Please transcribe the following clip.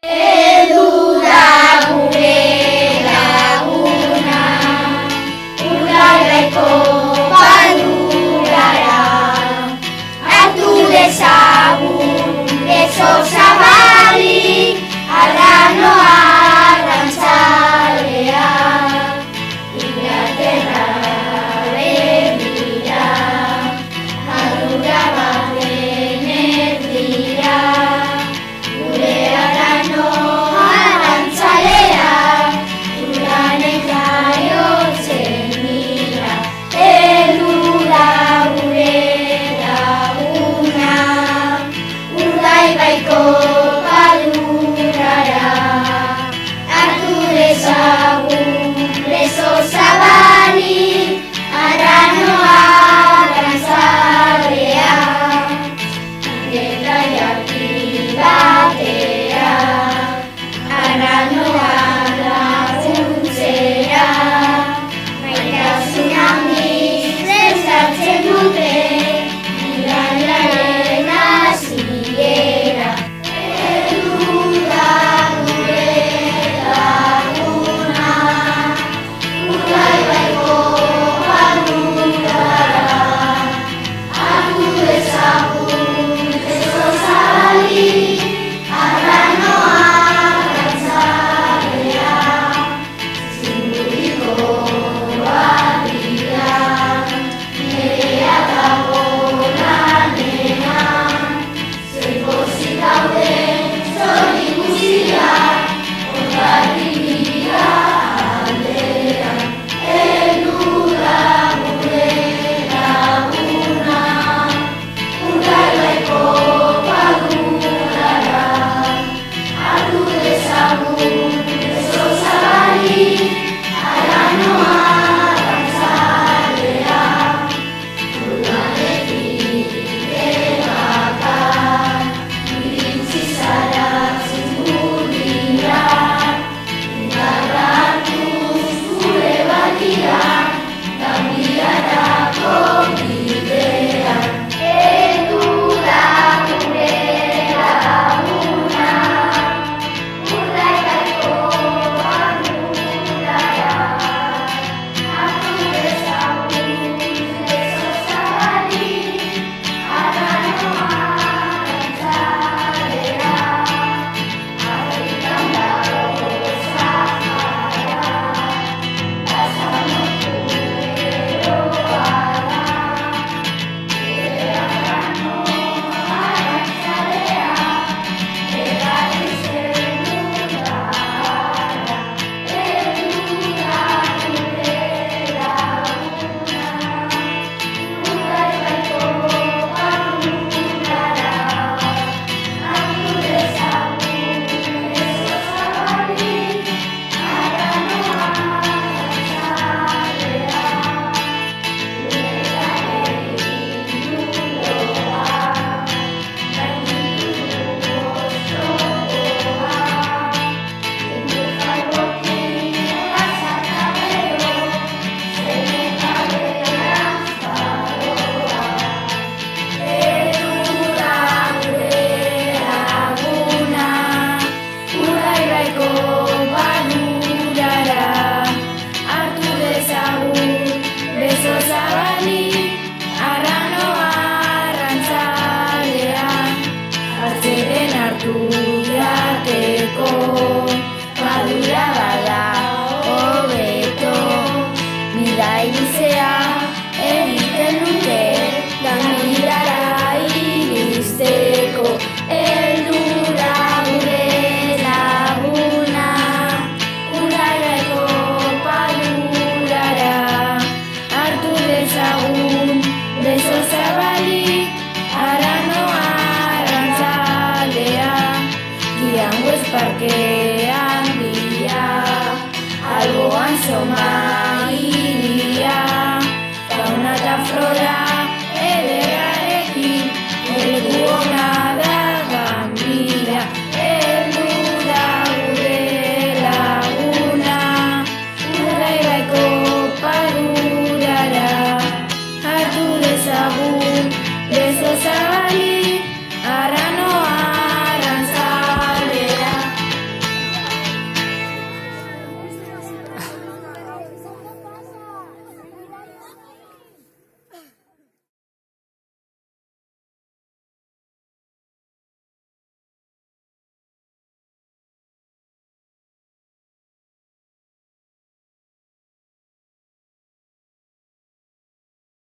Heldu da gure laguna, Urdaibaiko padurara, hartu dezagun beso zabalik, arrano arrantzalea, Inglaterra begira, ardura baten erdira, gure arrano arrantzalea, uranek jaiotzen dira, heldu da gure laguna, Urdaibaiko padurara, hartu dezagun beso zabalik, arrano arrantzalea, Getariatik batera, arranoa laguntzera, maitasun handiz prestatzen dute, irailaren hasiera. Heldu da gure laguna, Urdaibaiko padurara, hartu dezagun beso zabalik, arrano arrantzalea, zinguriko badira, nerea dago lanean, zein pozik dauden zori guztiak, Hondarrik dira aldean. Heldu da gure laguna, Urdaibaiko padurara, hartu dezagun beso zabalik, arrano arrantzalea, udanetik elakar, iritsi zara zingurdira, indarra hartuz gure badian, Ganbiarako bidean. Heldu da gure laguna, Urdaibaiko padurara, hartu dezagun beso zabalik, arrano arrantzalea, Afrikan dago Sahara, basamortu eroa da, gure arrano arrantzalea, egarritzen udara. Heldu da gure laguna, Urdaibaiko padurara, hartu dezagun beso zabalik, arrano arrantzalea, gure garekin duloa, gainditu oztopoa, zendu jaibokin plazaka bero, zenekaberaz baroa. Heldu da gure laguna, Urdaibaiko padurara, hartu dezagun beso zabalik, arrano arrantzalea, hartzeren hartu jateko.